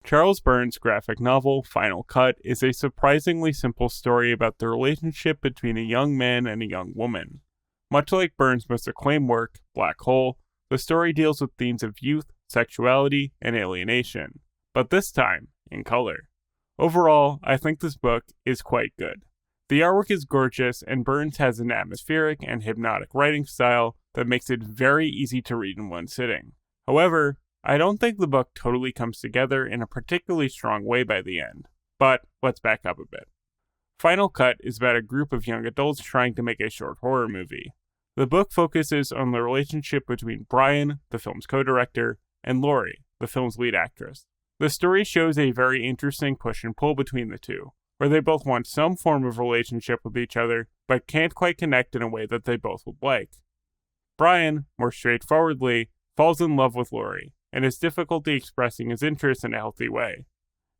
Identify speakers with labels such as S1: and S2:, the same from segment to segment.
S1: Charles Burns' graphic novel, Final Cut, is a surprisingly simple story about the relationship between a young man and a young woman. Much like Burns' most acclaimed work, Black Hole, the story deals with themes of youth, sexuality, and alienation, but this time in color. Overall, I think this book is quite good. The artwork is gorgeous, and Burns has an atmospheric and hypnotic writing style that makes it very easy to read in one sitting. However, I don't think the book totally comes together in a particularly strong way by the end, but let's back up a bit. Final Cut is about a group of young adults trying to make a short horror movie. The book focuses on the relationship between Brian, the film's co-director, and Laurie, the film's lead actress. The story shows a very interesting push and pull between the two, where they both want some form of relationship with each other, but can't quite connect in a way that they both would like. Brian, more straightforwardly, falls in love with Laurie, and has difficulty expressing his interest in a healthy way.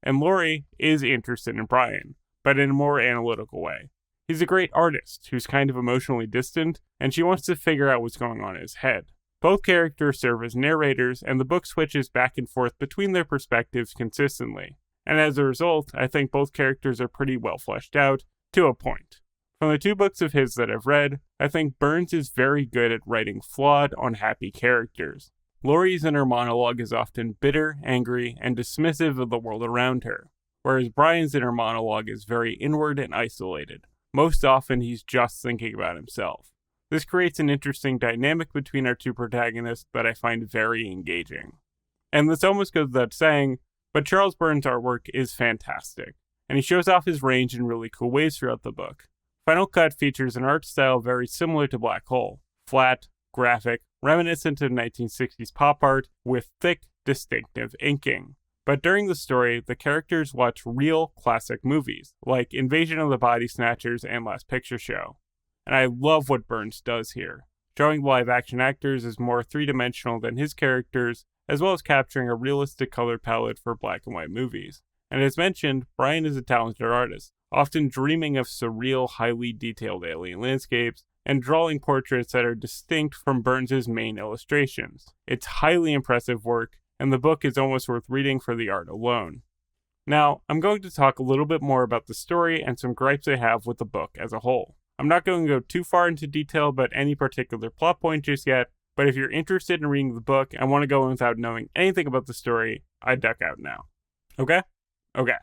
S1: And Laurie is interested in Brian, but in a more analytical way. He's a great artist who's kind of emotionally distant, and she wants to figure out what's going on in his head. Both characters serve as narrators, and the book switches back and forth between their perspectives consistently. And as a result, I think both characters are pretty well fleshed out, to a point. From the two books of his that I've read, I think Burns is very good at writing flawed, unhappy characters. Laurie's inner monologue is often bitter, angry, and dismissive of the world around her, whereas Brian's inner monologue is very inward and isolated. Most often, he's just thinking about himself. This creates an interesting dynamic between our two protagonists that I find very engaging. And this almost goes without saying, but Charles Burns' artwork is fantastic, and he shows off his range in really cool ways throughout the book. Final Cut features an art style very similar to Black Hole, flat, graphic, reminiscent of 1960s pop art with thick, distinctive inking. But during the story, the characters watch real classic movies, like Invasion of the Body Snatchers and Last Picture Show. And I love what Burns does here, showing live-action actors as more three-dimensional than his characters, as well as capturing a realistic color palette for black and white movies. And as mentioned, Brian is a talented artist, often dreaming of surreal, highly detailed alien landscapes, and drawing portraits that are distinct from Burns' main illustrations. It's highly impressive work, and the book is almost worth reading for the art alone. Now, I'm going to talk a little bit more about the story and some gripes I have with the book as a whole. I'm not going to go too far into detail about any particular plot point just yet, but if you're interested in reading the book and want to go in without knowing anything about the story, I'd duck out now. Okay? Okay.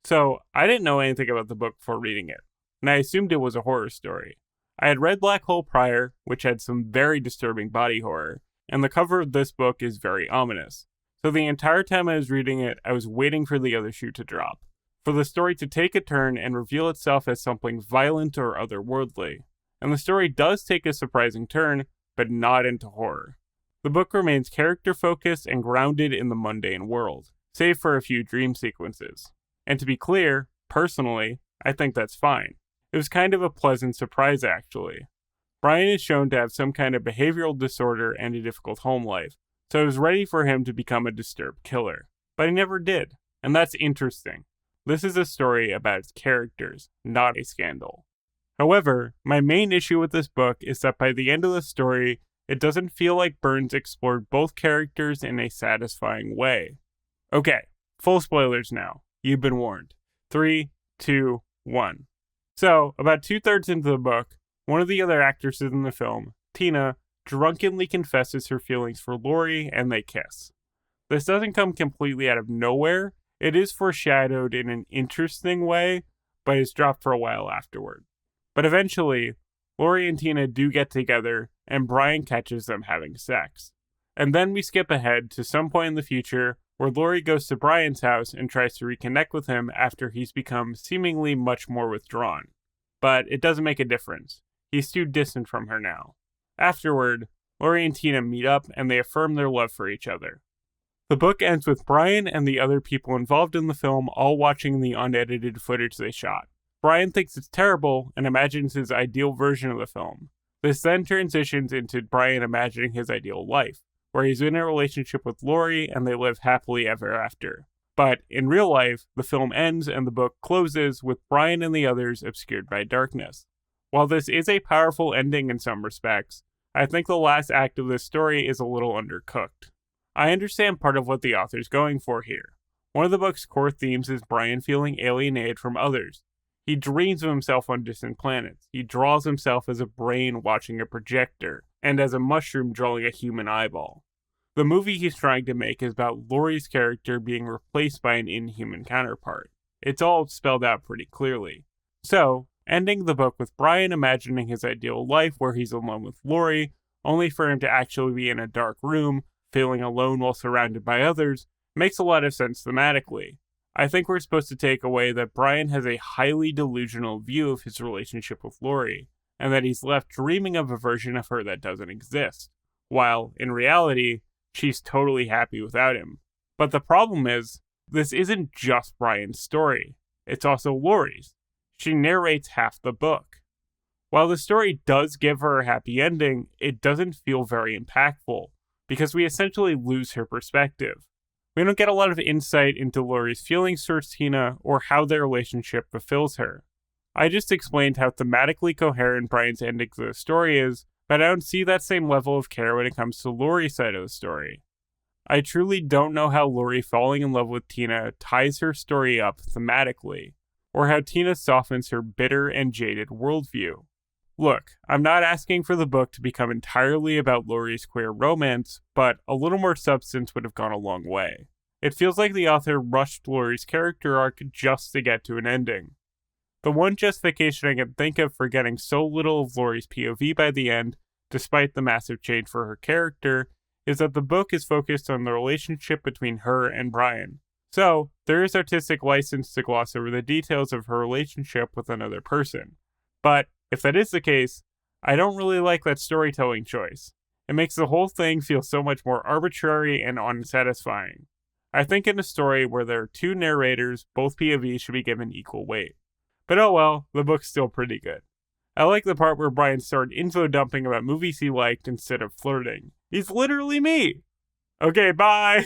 S1: So, I didn't know anything about the book before reading it, and I assumed it was a horror story. I had read Black Hole prior, which had some very disturbing body horror, and the cover of this book is very ominous. So the entire time I was reading it, I was waiting for the other shoe to drop, for the story to take a turn and reveal itself as something violent or otherworldly. And the story does take a surprising turn, but not into horror. The book remains character-focused and grounded in the mundane world, save for a few dream sequences. And to be clear, personally, I think that's fine. It was kind of a pleasant surprise, actually. Brian is shown to have some kind of behavioral disorder and a difficult home life, so I was ready for him to become a disturbed killer. But he never did, and that's interesting. This is a story about its characters, not a scandal. However, my main issue with this book is that by the end of the story, it doesn't feel like Burns explored both characters in a satisfying way. Okay, full spoilers now. You've been warned. 3, 2, 1. So, about 2/3 into the book, one of the other actresses in the film, Tina, drunkenly confesses her feelings for Laurie and they kiss. This doesn't come completely out of nowhere. It is foreshadowed in an interesting way, but is dropped for a while afterward. But eventually, Laurie and Tina do get together, and Brian catches them having sex. And then we skip ahead to some point in the future where Laurie goes to Brian's house and tries to reconnect with him after he's become seemingly much more withdrawn. But it doesn't make a difference. He's too distant from her now. Afterward, Laurie and Tina meet up and they affirm their love for each other. The book ends with Brian and the other people involved in the film all watching the unedited footage they shot. Brian thinks it's terrible and imagines his ideal version of the film. This then transitions into Brian imagining his ideal life, where he's in a relationship with Laurie and they live happily ever after. But in real life, the film ends and the book closes with Brian and the others obscured by darkness. While this is a powerful ending in some respects, I think the last act of this story is a little undercooked. I understand part of what the author's going for here. One of the book's core themes is Brian feeling alienated from others. He dreams of himself on distant planets. He draws himself as a brain watching a projector, and as a mushroom drawing a human eyeball. The movie he's trying to make is about Laurie's character being replaced by an inhuman counterpart. It's all spelled out pretty clearly. So, ending the book with Brian imagining his ideal life where he's alone with Laurie, only for him to actually be in a dark room, feeling alone while surrounded by others, makes a lot of sense thematically. I think we're supposed to take away that Brian has a highly delusional view of his relationship with Laurie, and that he's left dreaming of a version of her that doesn't exist, while, in reality, she's totally happy without him. But the problem is, this isn't just Brian's story, it's also Laurie's. She narrates half the book. While the story does give her a happy ending, it doesn't feel very impactful, because we essentially lose her perspective. We don't get a lot of insight into Laurie's feelings towards Tina or how their relationship fulfills her. I just explained how thematically coherent Brian's ending to the story is, but I don't see that same level of care when it comes to Laurie's side of the story. I truly don't know how Laurie falling in love with Tina ties her story up thematically, or how Tina softens her bitter and jaded worldview. Look, I'm not asking for the book to become entirely about Laurie's queer romance, but a little more substance would have gone a long way. It feels like the author rushed Laurie's character arc just to get to an ending. The one justification I can think of for getting so little of Laurie's POV by the end, despite the massive change for her character, is that the book is focused on the relationship between her and Brian. So, there is artistic license to gloss over the details of her relationship with another person. But, if that is the case, I don't really like that storytelling choice. It makes the whole thing feel so much more arbitrary and unsatisfying. I think in a story where there are two narrators, both POVs should be given equal weight. But oh well, the book's still pretty good. I like the part where Brian started info dumping about movies he liked instead of flirting. He's literally me! Okay, bye!